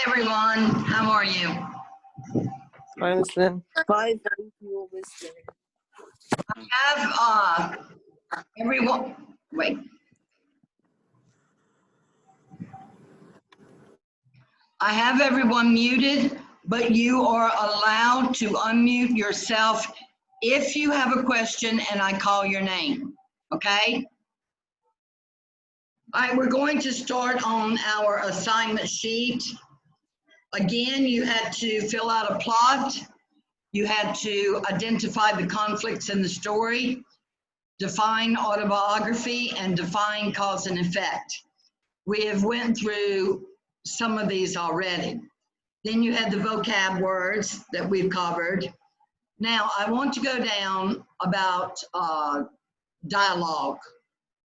everyone. How are you? Fine, Miss Lynn. Fine, thank you, Miss Lynn. I have everyone. Wait. I have everyone muted, but you are allowed to unmute yourself if you have a question and I call your name. Okay? All right, we're going to start on our assignment sheet. Again, you had to fill out a plot. You had to identify the conflicts in the story, define autobiography, and define cause and effect. We have went through some of these already. Then you had the vocab words that we've covered. Now, I want to go down about dialogue,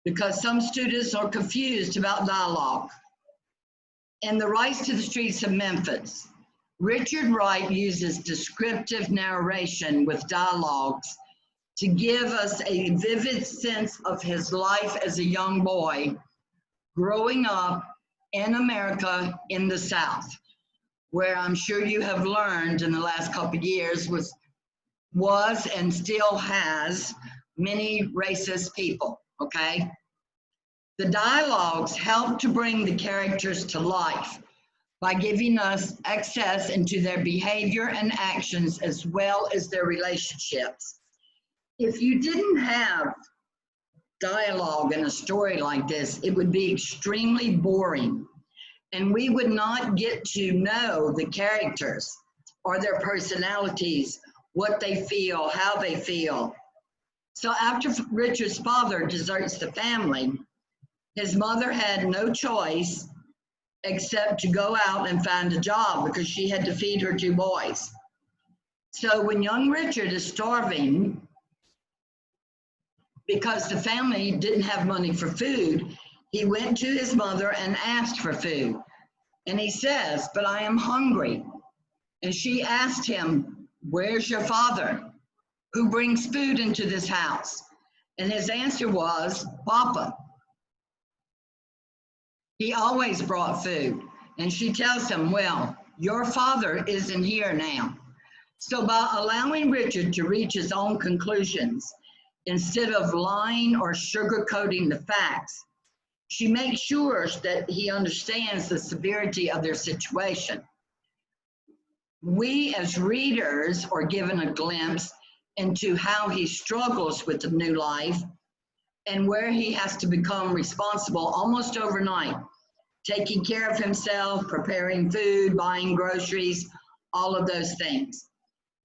because some students are confused about dialogue. In The Rise to the Streets of Memphis, Richard Wright uses descriptive narration with dialogues to give us a vivid sense of his life as a young boy growing up in America in the South, where I'm sure you have learned in the last couple of years was and still has many racist people, okay? The dialogues help to bring the characters to life by giving us access into their behavior and actions as well as their relationships. If you didn't have dialogue in a story like this, it would be extremely boring, and we would not get to know the characters or their personalities, what they feel, how they feel. So after Richard's father deserts the family, his mother had no choice except to go out and find a job because she had to feed her two boys. So when young Richard is starving because the family didn't have money for food, he went to his mother and asked for food. And he says, "But I am hungry." And she asked him, "Where's your father? Who brings food into this house?" And his answer was, "Papa. He always brought food." And she tells him, "Well, your father isn't here now." So by allowing Richard to reach his own conclusions, instead of lying or sugarcoating the facts, she makes sure that he understands the severity of their situation. We as readers are given a glimpse into how he struggles with the new life and where he has to become responsible almost overnight, taking care of himself, preparing food, buying groceries, all of those things.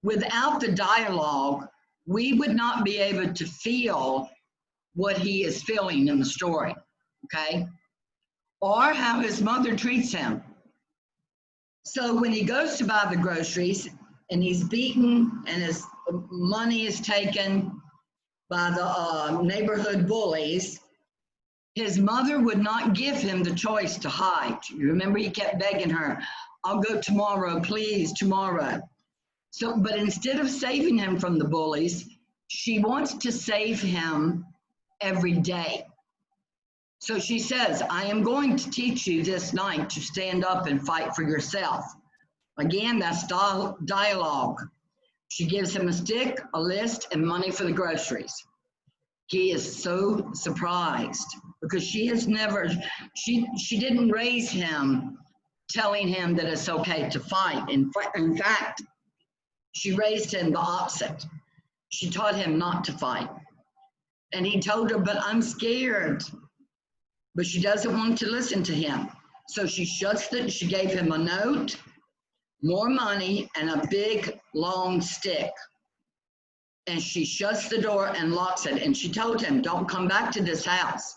Without the dialogue, we would not be able to feel what he is feeling in the story, okay? Or how his mother treats him. So when he goes to buy the groceries and he's beaten and his money is taken by the neighborhood bullies, his mother would not give him the choice to hide. You remember, he kept begging her, "I'll go tomorrow, please, tomorrow." So, but instead of saving him from the bullies, she wants to save him every day. So she says, "I am going to teach you this night to stand up and fight for yourself." Again, that's dialogue. She gives him a stick, a list, and money for the groceries. He is so surprised because she has never, she didn't raise him telling him that it's okay to fight. In fact, she raised him the opposite. She taught him not to fight. And he told her, "But I'm scared." But she doesn't want to listen to him. So she she gave him a note, more money, and a big long stick. And she shuts the door and locks it. And she told him, "Don't come back to this house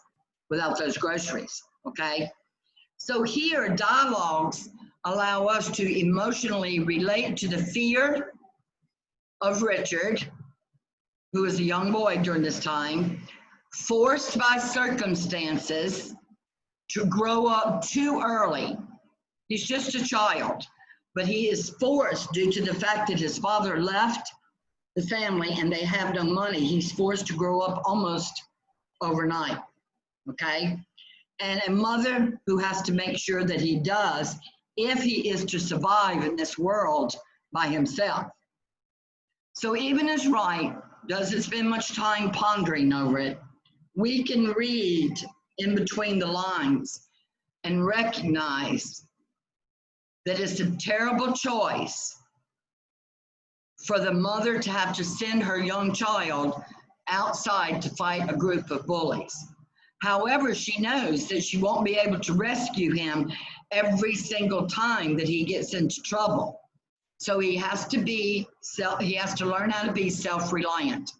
without those groceries," okay? So here, dialogues allow us to emotionally relate to the fear of Richard, who was a young boy during this time, forced by circumstances to grow up too early. He's just a child, but he is forced due to the fact that his father left the family and they have no money. He's forced to grow up almost overnight, okay? And a mother who has to make sure that he does if he is to survive in this world by himself. So even as Wright doesn't spend much time pondering over it, we can read in between the lines and recognize that it's a terrible choice for the mother to have to send her young child outside to fight a group of bullies. However, she knows that she won't be able to rescue him every single time that he gets into trouble. So he has to learn how to be self-reliant,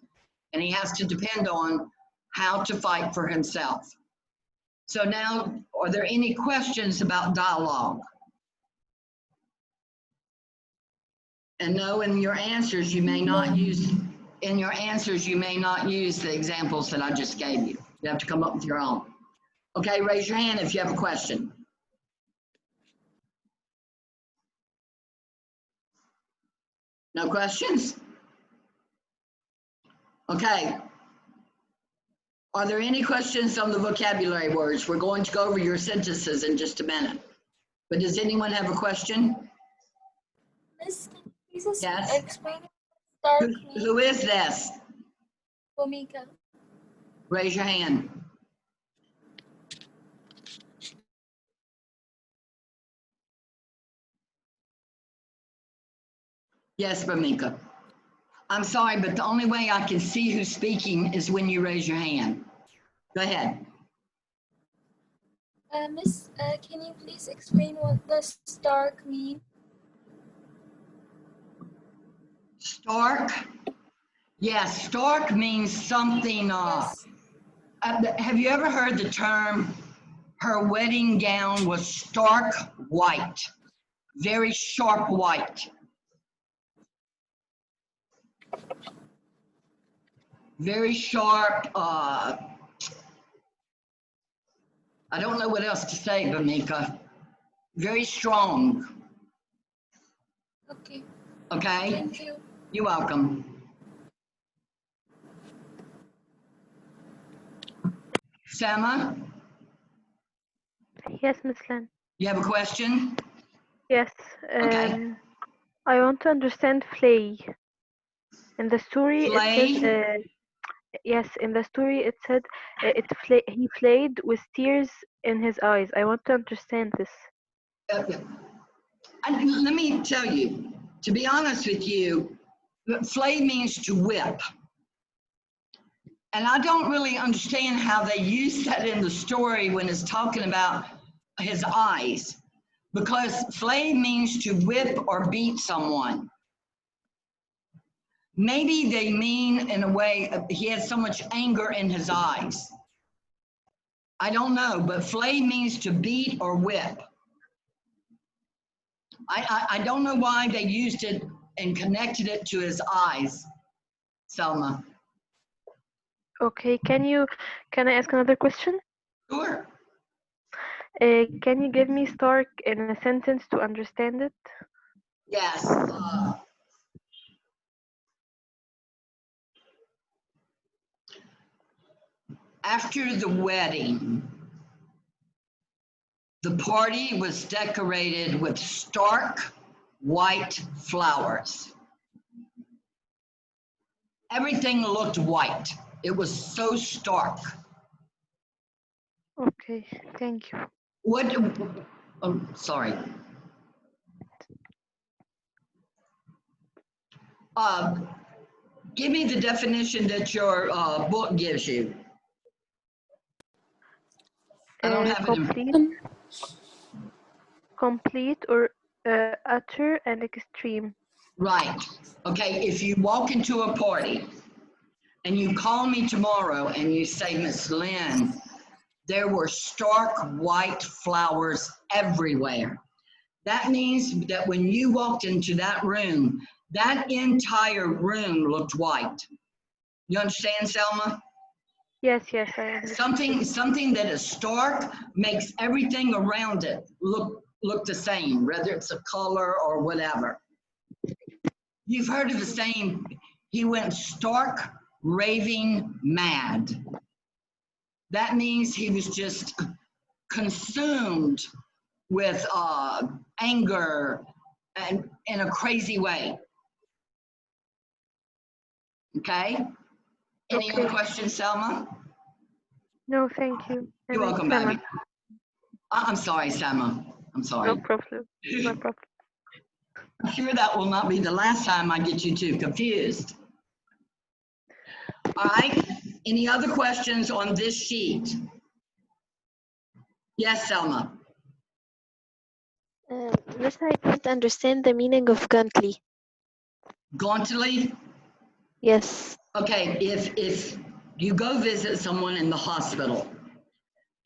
and he has to depend on how to fight for himself. So now, are there any questions about dialogue? And no, in your answers, you may not use the examples that I just gave you. You have to come up with your own. Okay, raise your hand if you have a question. No questions? Okay. Are there any questions on the vocabulary words? We're going to go over your sentences in just a minute. But does anyone have a question? Miss, can you please Yes. explain what dark means? Who is this? Bomika. Raise your hand. Yes, Bamika. I'm sorry, but the only way I can see who's speaking is when you raise your hand. Go ahead. Miss, can you please explain what does stark mean? Stark? Yes, stark means something. Yes. Have you ever heard the term, her wedding gown was stark white, very sharp white? Very sharp, I don't know what else to say, Bamika. Very strong. Okay. Okay? Thank you. You're welcome. Sama, Yes, Miss Lynn. you have a question? Yes. Okay. I want to understand flay. In the story, it says, Flay? yes, in the story it said he flayed with tears in his eyes. I want to understand this. Let me tell you, to be honest with you, flay means to whip. And I don't really understand how they use that in the story when it's talking about his eyes, because flay means to whip or beat someone. Maybe they mean in a way he had so much anger in his eyes. I don't know, but flay means to beat or whip. I don't know why they used it and connected it to his eyes, Selma. Okay, can I ask another question? Sure. Can you give me stark in a sentence to understand it? Yes. After the wedding, the party was decorated with stark white flowers. Everything looked white. It was so stark. Okay, thank you. What, oh, sorry. Give me the definition that your book gives you. I don't have Complete, complete or utter and extreme. Right. Okay, if you walk into a party and you call me tomorrow and you say, Miss Lynn, there were stark white flowers everywhere. That means that when you walked into that room, that entire room looked white. You understand, Selma? Yes, I understand. Something that is stark makes everything around it look the same, whether it's a color or whatever. You've heard of the saying, he went stark raving mad. That means he was just consumed with anger, and in a crazy way. Okay? Any other Okay. questions, Selma? No, thank you. You're welcome, Sama. baby. I'm sorry, Selma. I'm sorry. No problem. No problem. I'm sure that will not be the last time I get you two confused. All right. Any other questions on this sheet? Yes, Selma. Miss, I don't understand the meaning of gauntly. Gauntly. Yes. Okay, if you go visit someone in the hospital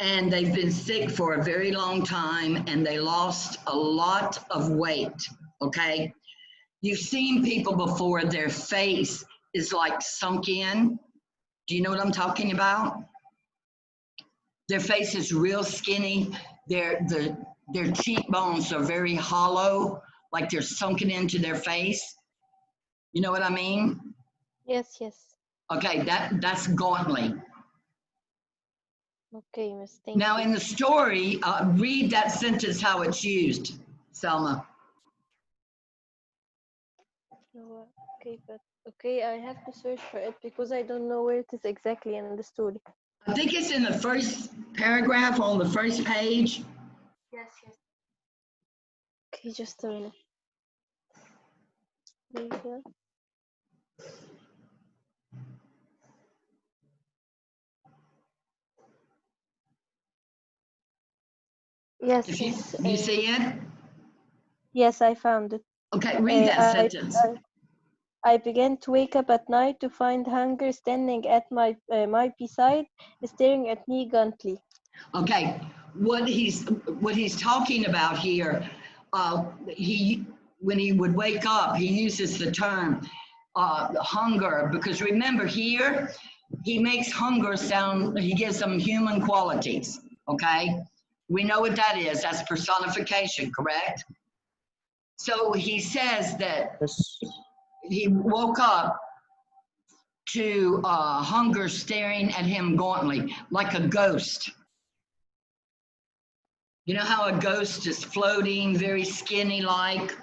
and they've been sick for a very long time and they lost a lot of weight, okay? You've seen people before, their face is like sunk in. Do you know what I'm talking about? Their face is real skinny. Their cheekbones are very hollow, like they're sunken into their face. You know what I mean? Yes, yes. Okay, that's gauntly. Okay, Miss, thank Now, you. in the story, read that sentence how it's used, Selma. No, okay, but okay, I have to search for it because I don't know where it is exactly in the story. I think it's in the first paragraph on the first page. Yes, yes. Okay, just a minute. Maybe. Yes, If you, yes. you see it, Yes, I found it. okay, read that sentence. I began to wake up at night to find hunger standing at my beside, staring at me gauntly. Okay, what he's talking about here, he when he would wake up, he uses the term hunger, because remember here, he makes hunger sound, he gives them human qualities, okay? We know what that is, that's personification, correct? So he says that Yes. he woke up to hunger staring at him gauntly, like a ghost. You know how a ghost is floating, very skinny like?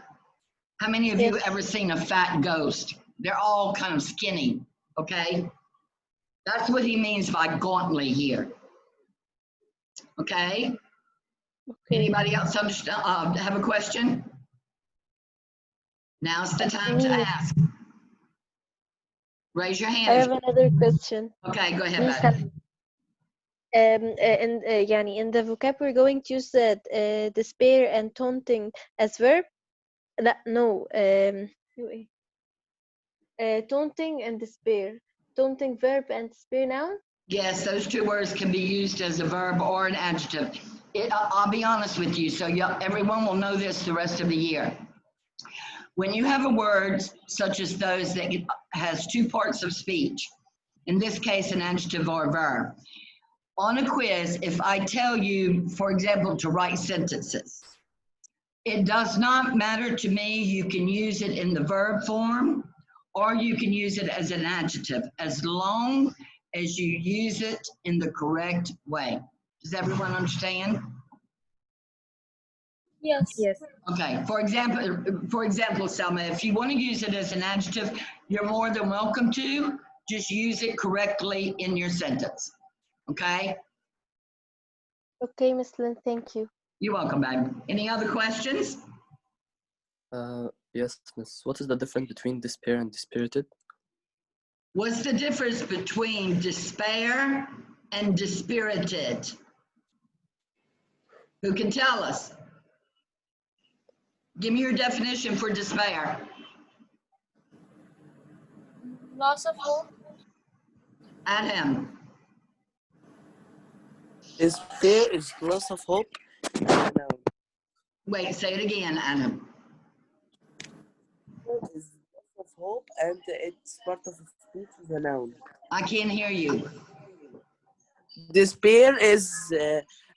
How many of you Yes. ever seen a fat ghost? They're all kind of skinny, okay? That's what he means by gauntly here. Okay? Okay. Anybody else understand, have a question? Now's the time to Me, ask. Raise your I hand. have another question. Okay, go Me, ahead, Sam. baby. يعني in the vocab we're going to use despair and taunting as verb. No. Taunting and despair. Taunting verb and despair noun. Yes, those two words can be used as a verb or an adjective. I'll be honest with you, so everyone will know this the rest of the year. When you have a word such as those that has two parts of speech, in this case, an adjective or a verb, on a quiz, if I tell you, for example, to write sentences, it does not matter to me. You can use it in the verb form or you can use it as an adjective, as long as you use it in the correct way. Does everyone understand? Yes. Yes. Okay, for example, Selma, if you want to use it as an adjective, you're more than welcome to. Just use it correctly in your sentence. Okay? Okay, Miss Lynn, thank you. You're welcome, babe. Any other questions? Yes, Miss. What is the difference between despair and dispirited? What's the difference between despair and dispirited? Who can tell us? Give me your definition for despair. Loss of hope. Adam. Despair is loss of hope. And a noun. Wait, say it again, Adam. Is loss of hope, and it's part of speech is a noun. I can't hear you. Despair is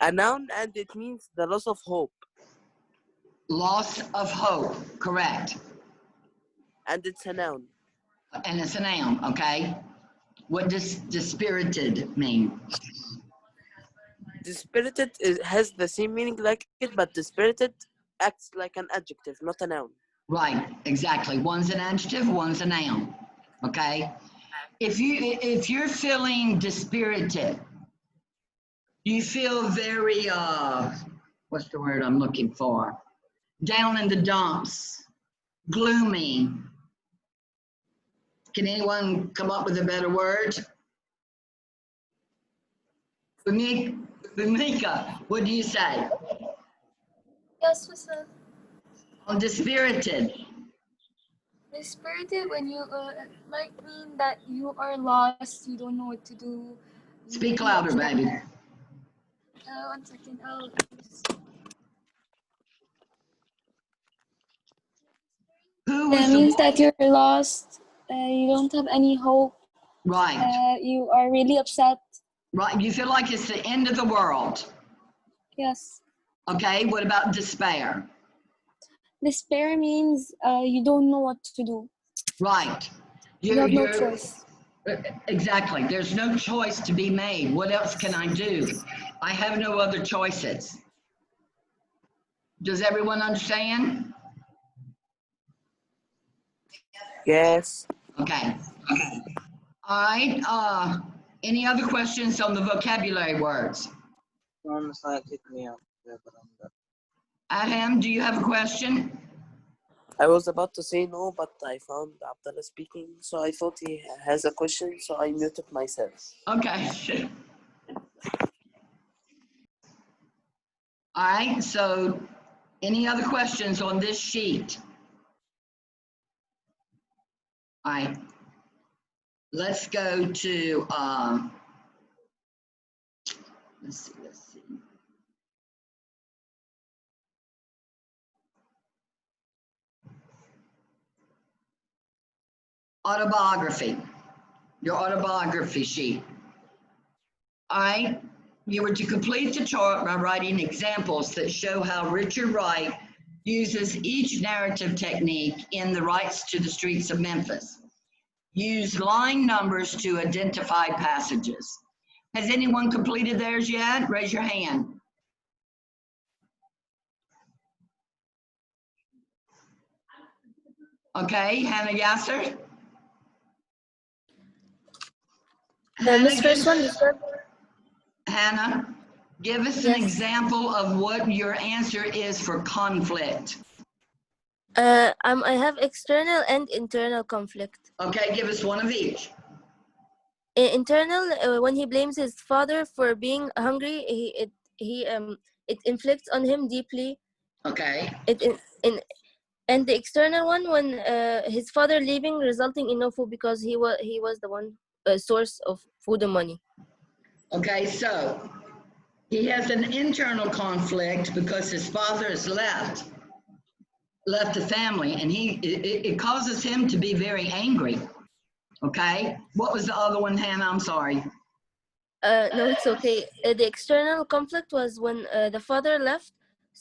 a noun, and it means the loss of hope. Loss of hope, correct. And it's a noun. And it's a noun, okay? What does dispirited mean? Dispirited has the same meaning like it, but dispirited acts like an adjective, not a noun. Right, exactly. One's an adjective, one's a noun. Okay? If you're feeling dispirited, you feel very what's the word I'm looking for? Down in the dumps, gloomy. Can anyone come up with a better word? Bamika, what do you say? Yes, Mr. I'm dispirited. Dispirited when you might mean that you are lost, you don't know what to do. Speak louder, baby. 1 second. Who That was the means that you're lost. You don't have any hope. right? You are really upset. Right. You feel like it's the end of the world. Yes. Okay. What about despair? Despair means you don't know what to do. Right. You have no choice. Exactly. There's no choice to be made. What else can I do? I have no other choices. Does everyone understand? Yes. Okay. All right. Any other questions on the vocabulary words? Adam, do you have a question? I was about to say no, but I found Abdullah speaking, so I thought he has a question, so I muted myself. Okay. All right. So, any other questions on this sheet? All right. Let's go to, let's see. Autobiography, your autobiography sheet. All right. You were to complete the chart by writing examples that show how Richard Wright uses each narrative technique in The Rights to the Streets of Memphis. Use line numbers to identify passages. Has anyone completed theirs yet? Raise your hand. Okay, Hannah Yasser. Miss first one, this one. Hannah, give us an example of what your answer is for conflict. I have external and internal conflict. Okay, give us one of each. Internal, when he blames his father for being hungry, it inflicts on him deeply. Okay. And the external one, when his father leaving, resulting in no food because he was the one source of food and money. Okay, so he has an internal conflict because his father has left the family, and it causes him to be very angry. Okay, what was the other one, Hannah? I'm sorry. No, it's okay. The external conflict was when the father left,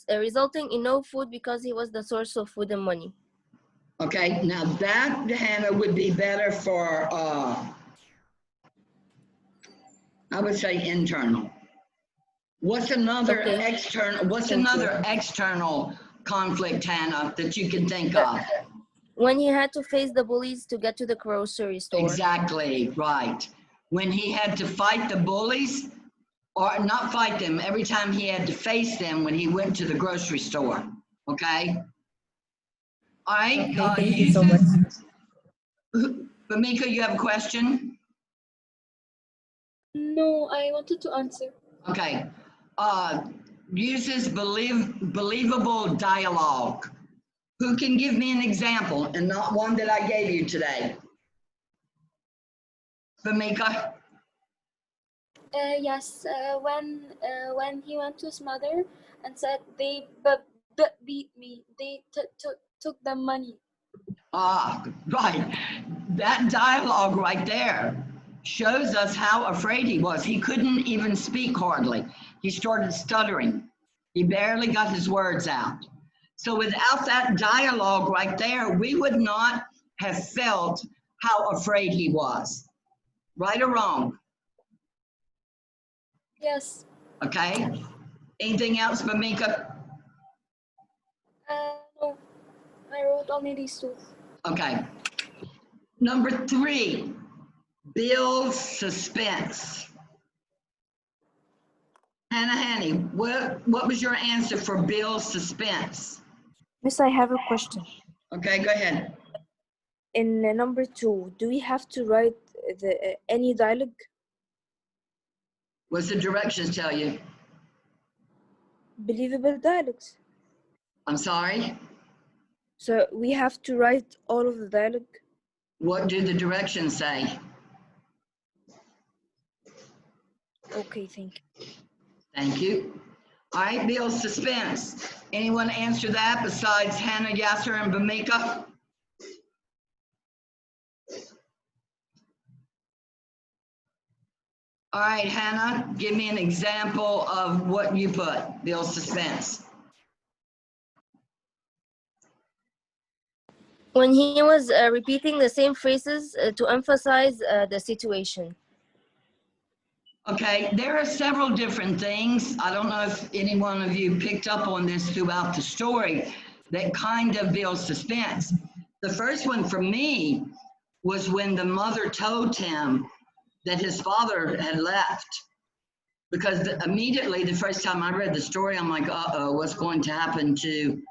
resulting in no food because he was the source of food and money. Okay, now that, Hannah, would be better for, I would say internal. What's another external? What's another external conflict, Hannah, that you can think of? When he had to face the bullies to get to the grocery store. Exactly, right. When he had to fight the bullies, or not fight them, every time he had to face them when he went to the grocery store, okay? All right. Okay, thank you so much. Bamika, you have a question? No, I wanted to answer. Okay. Uses believable dialogue. Who can give me an example and not one that I gave you today? Bamika? Yes, when he went to his mother and said they beat me, they took the money. Right. That dialogue right there shows us how afraid he was. He couldn't even speak hardly. He started stuttering. He barely got his words out. So without that dialogue right there, we would not have felt how afraid he was. Right or wrong? Yes. Okay. Anything else, Bamika? No, I wrote only these two. Okay. Number 3, build suspense. Hannah Hanny, what was your answer for build suspense? Miss, I have a question. Okay, go ahead. In number 2, do we have to write any dialogue? What's the directions tell you? Believable dialogues. I'm sorry? So we have to write all of the dialogue. What do the directions say? Okay, thank you. Thank you. All right, build suspense. Anyone answer that besides Hannah, Yasser, and Bamika? All right, Hannah, give me an example of what you put, build suspense. When he was repeating the same phrases to emphasize the situation. Okay, there are several different things. I don't know if any one of you picked up on this throughout the story that kind of builds suspense. The first one for me was when the mother told him that his father had left. Because immediately the first time I read the story, I'm like, uh-oh, what's going to happen to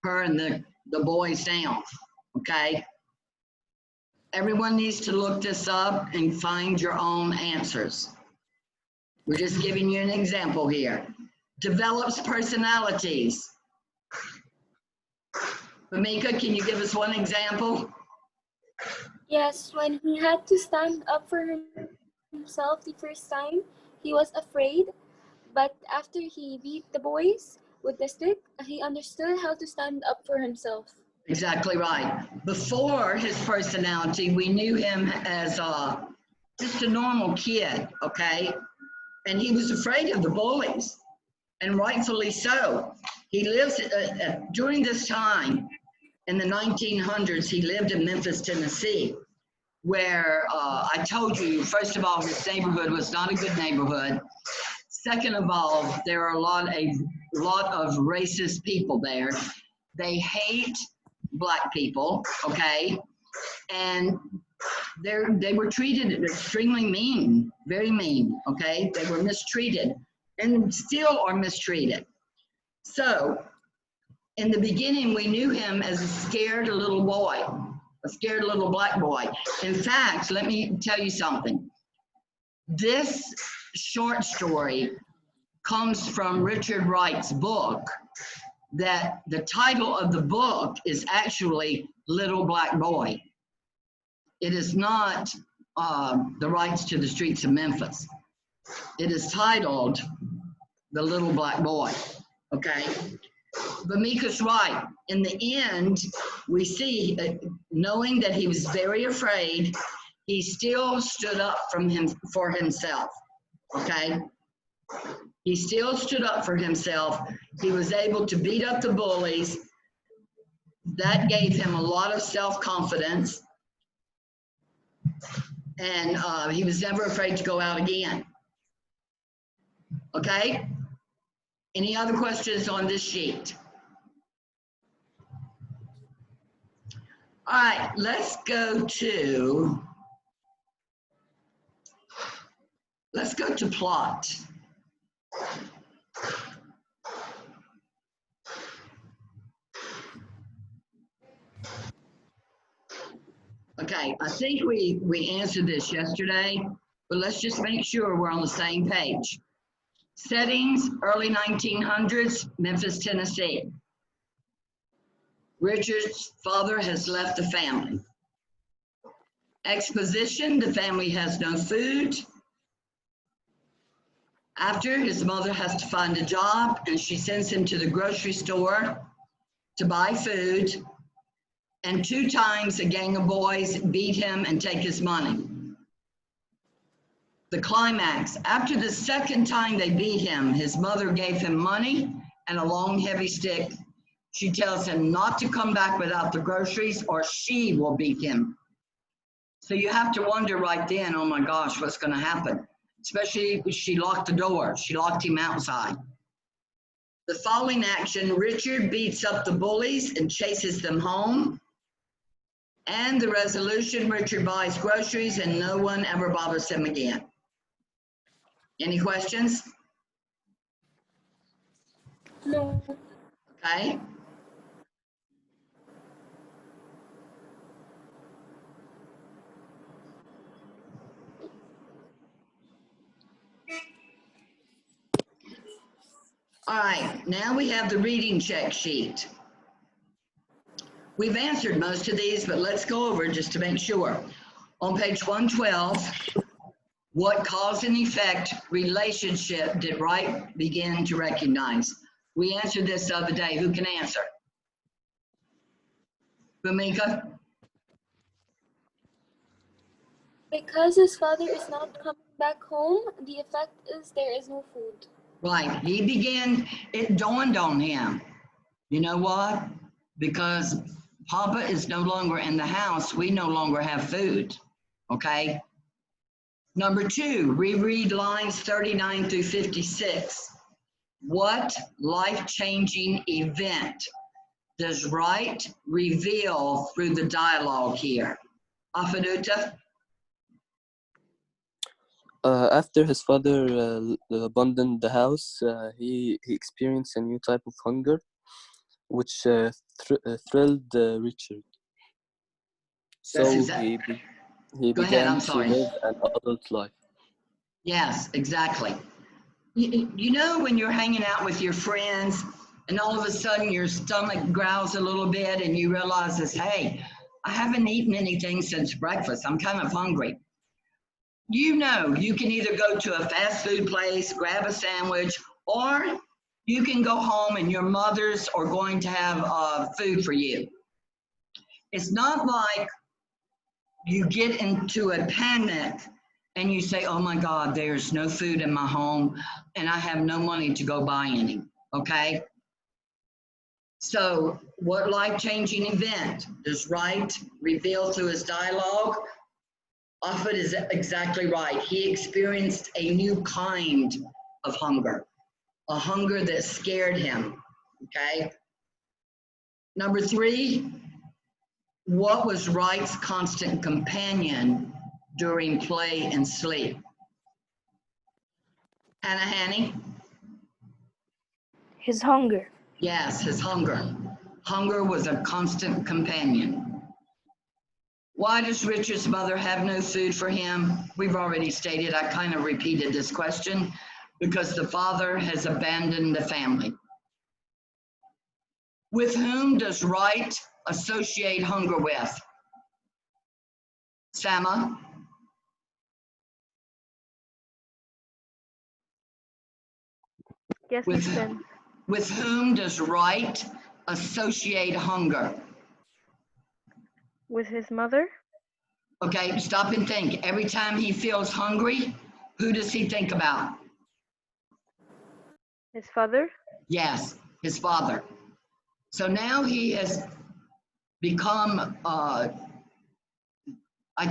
her and the boys now? Okay? Everyone needs to look this up and find your own answers. We're just giving you an example here. Develops personalities. Bamika, can you give us one example? Yes, when he had to stand up for himself the first time, he was afraid, but after he beat the boys with the stick, he understood how to stand up for himself. Exactly right. Before his personality, we knew him as just a normal kid, okay? And he was afraid of the bullies, and rightfully so. He lives, during this time, in the 1900s, he lived in Memphis, Tennessee, where I told you, first of all, his neighborhood was not a good neighborhood. Second of all, there are a lot of racist people there. They hate Black people, okay? And they were treated extremely mean, very mean, okay? They were mistreated and still are mistreated. So in the beginning, we knew him as a scared little boy, a scared little Black boy. In fact, let me tell you something. This short story comes from Richard Wright's book, that the title of the book is actually Little Black Boy. It is not The Rights to the Streets of Memphis. It is titled The Little Black Boy, okay? Bamika's right. In the end, we see, knowing that he was very afraid, he still stood up for himself, okay? He still stood up for himself. He was able to beat up the bullies. That gave him a lot of self-confidence. And he was never afraid to go out again. Okay? Any other questions on this sheet? All right, let's go to plot. Okay, I think we answered this yesterday, but let's just make sure we're on the same page. Settings, early 1900s, Memphis, Tennessee. Richard's father has left the family. Exposition, the family has no food. After, his mother has to find a job, and she sends him to the grocery store to buy food. And 2 times a gang of boys beat him and take his money. The climax, after the second time they beat him, his mother gave him money and a long heavy stick. She tells him not to come back without the groceries or she will beat him. So you have to wonder right then, oh my gosh, what's gonna happen? Especially if she locked the door, she locked him outside. The following action, Richard beats up the bullies and chases them home. And the resolution, Richard buys groceries and no one ever bothers him again. Any questions? No. Okay. All right, now we have the reading check sheet. We've answered most of these, but let's go over just to make sure. On page 112, what cause and effect relationship did Wright begin to recognize? We answered this the other day. Who can answer? Bhumika? Because his father is not coming back home, the effect is there is no food. Right, it dawned on him. You know what? Because Papa is no longer in the house, we no longer have food, okay? Number 2, reread lines 39 through 56. What life-changing event does Wright reveal through the dialogue here? Afanuta? After his father abandoned the house, he experienced a new type of hunger, which thrilled Richard. So he Go ahead, I'm began to sorry. live an adult life. Yes, exactly. You know when you're hanging out with your friends and all of a sudden your stomach growls a little bit and you realize this, hey, I haven't eaten anything since breakfast. I'm kind of hungry. You know, you can either go to a fast food place, grab a sandwich, or you can go home and your mothers are going to have food for you. It's not like you get into a panic and you say, oh my God, there's no food in my home and I have no money to go buy any, okay? So what life-changing event does Wright reveal through his dialogue? Offit is exactly right. He experienced a new kind of hunger, a hunger that scared him, okay? Number 3, what was Wright's constant companion during play and sleep? Hannah Hanny? His hunger. Yes, his hunger. Hunger was a constant companion. Why does Richard's mother have no food for him? We've already stated, I kind of repeated this question, because the father has abandoned the family. With whom does Wright associate hunger with? Sama? Yes, Miss Ben. With whom does Wright associate hunger? With his mother? Okay, stop and think. Every time he feels hungry, who does he think about? His father? Yes, his father. So now he has become, I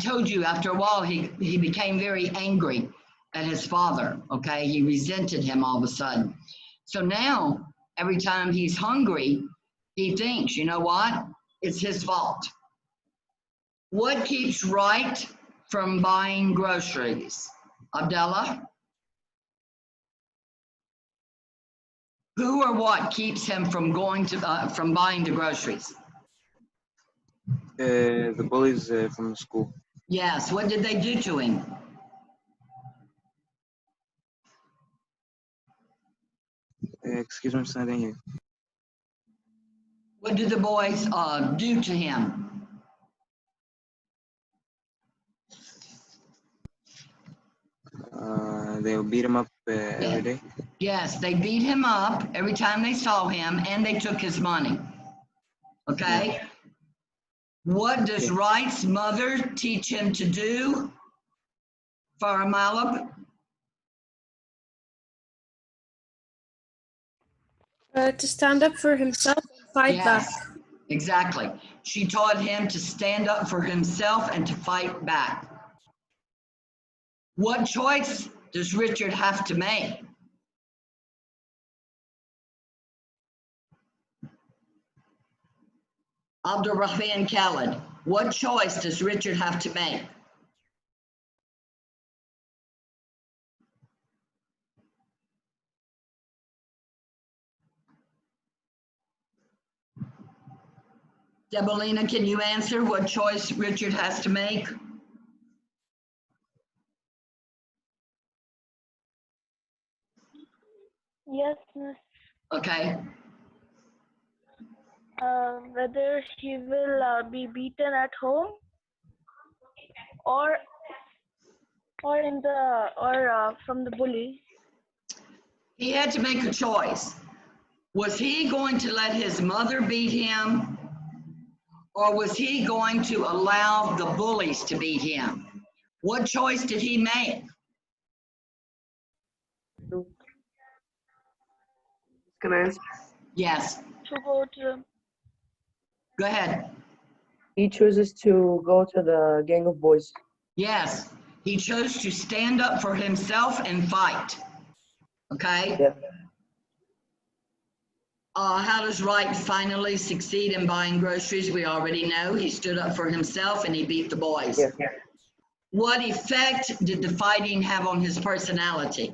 told you after a while, he became very angry at his father, okay? He resented him all of a sudden. So now, every time he's hungry, he thinks, you know what? It's his fault. What keeps Wright from buying groceries? Abdullah? Who or what keeps him from going to from buying the groceries? The bullies from the school. Yes, what did they do to him? Excuse me, I didn't hear. What did the boys do to him? They'll beat him up every day. Yes, they beat him up every time they saw him and they took his money. Okay? Yeah. What does Wright's mother teach him to do? Faramalab? To stand up for himself and fight back. Exactly. She taught him to stand up for himself and to fight back. What choice does Richard have to make? Abdurrahman Khalid, what choice does Richard have to make? Debolina, can you answer what choice Richard has to make? Yes, miss. Okay, Whether he will be beaten at home or from the bully. he had to make a choice. Was he going to let his mother beat him, or was he going to allow the bullies to beat him? What choice did he make? Can I answer? Yes, To go to go ahead. He chooses to go to the gang of boys. Yes, he chose to stand up for himself and fight. Okay? Yeah. How does Wright finally succeed in buying groceries? We already know he stood up for himself and he beat the boys. Yeah. What effect did the fighting have on his personality?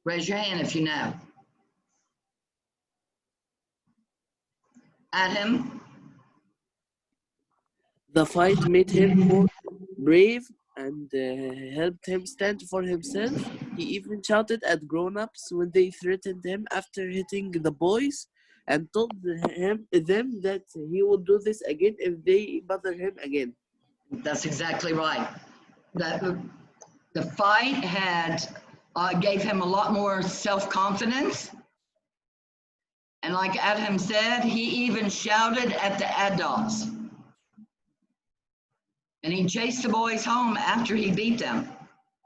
Raise your hand if you know. Adam? The fight made him more brave and helped him stand for himself. He even shouted at grown-ups when they threatened him after hitting the boys and told them that he would do this again if they bother him again. That's exactly right. The fight gave him a lot more self-confidence. And like Adam said, he even shouted at the adults. And he chased the boys home after he beat them,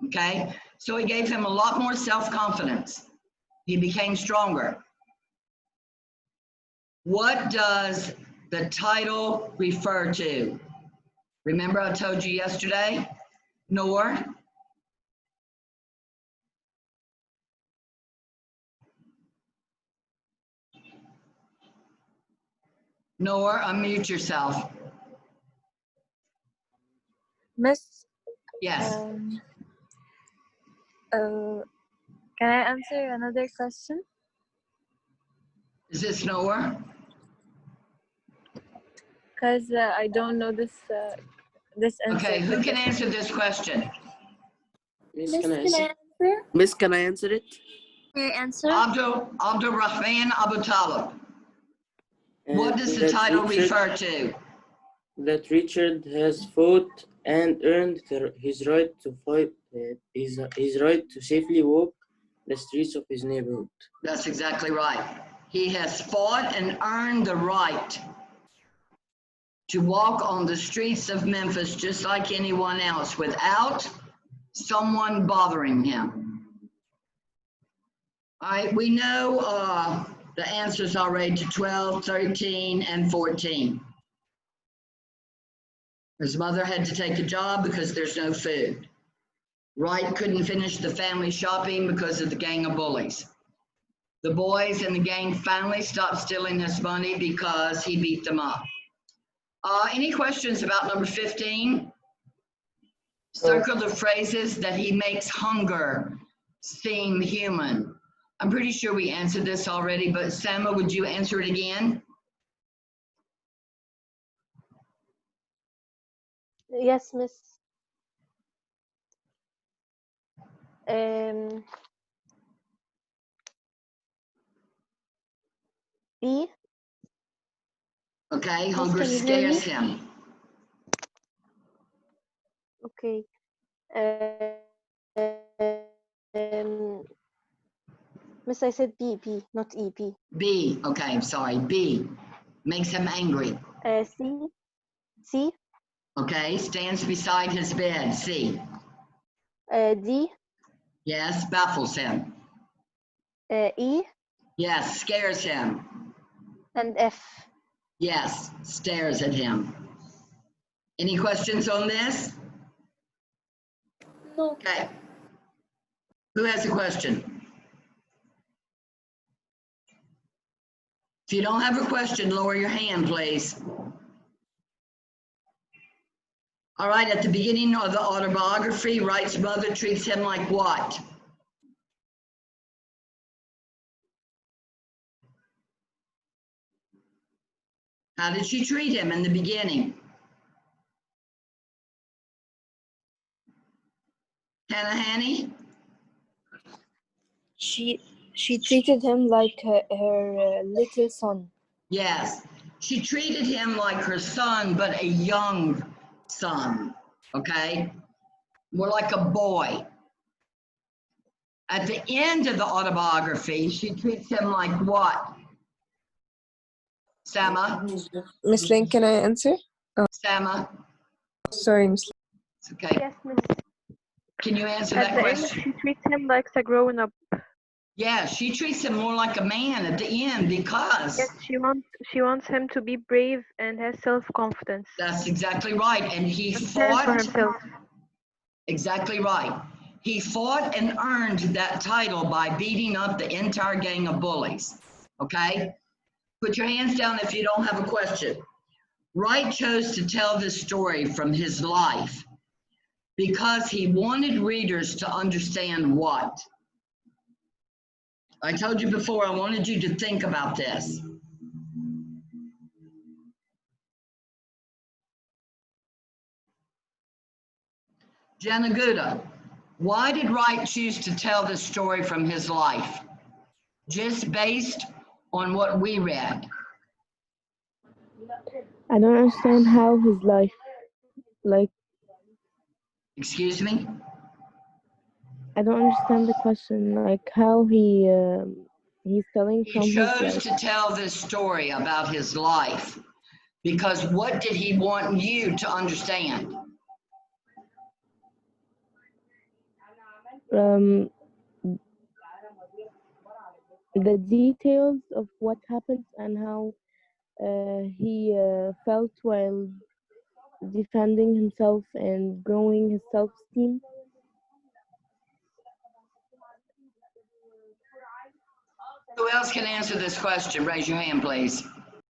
okay? So it gave him a lot more self-confidence. He became stronger. What does the title refer to? Remember I told you yesterday? Noor? Noor, unmute yourself. Miss, Yes. can I answer another question? Is this Noor? Because I don't know this answer. Okay, who for can this. answer this question? Miss, can I answer? Miss, can I answer it? Can I answer? Abdurrahman Abu Talib. What does the title refer to? That Richard has fought and earned his right to fight, his right to safely walk the streets of his neighborhood. That's exactly right. He has fought and earned the right to walk on the streets of Memphis just like anyone else without someone bothering him. All right, we know the answers already to 12, 13, and 14. His mother had to take a job because there's no food. Wright couldn't finish the family shopping because of the gang of bullies. The boys in the gang finally stopped stealing his money because he beat them up. Any questions about number 15? Circle the phrases that he makes hunger seem human. I'm pretty sure we answered this already, but Sama, would you answer it again? Yes, miss. B. Okay, Miss, hunger can you hear me? scares him. Okay. Miss, I said B, not E, B. B, okay, I'm sorry, B, makes him angry. C. Okay, stands beside his bed, C. D. Yes, baffles him. E. Yes, scares him. And F. Yes, stares at him. Any questions on this? No. Okay. Who has a question? If you don't have a question, lower your hand, please. All right, at the beginning of the autobiography, Wright's mother treats him like what? How did she treat him in the beginning? Hannah Hanny? She treated him like her little son. Yes, she treated him like her son, but a young son, okay? More like a boy. At the end of the autobiography, she treats him like what? Sama? Miss Lynn, can I answer? Sama? Sorry, Miss Lynn. It's okay. Yes, Miss. Can you answer At that the end, question? she treats him like a grown-up. Yeah, she treats him more like a man at the end because Yes, she wants him to be brave and has self-confidence. that's exactly right. And he Stand for fought. himself. Exactly right. He fought and earned that title by beating up the entire gang of bullies. Okay? Put your hands down if you don't have a question. Wright chose to tell this story from his life because he wanted readers to understand what? I told you before, I wanted you to think about this. Janaguda, why did Wright choose to tell this story from his life? Just based on what we read. I don't understand how his life, like, Excuse me? I don't understand the question, like how he's telling He from his chose life. to tell this story about his life because what did he want you to understand? The details of what happened and how he felt while defending himself and growing his self-esteem. Who else can answer this question? Raise your hand, please.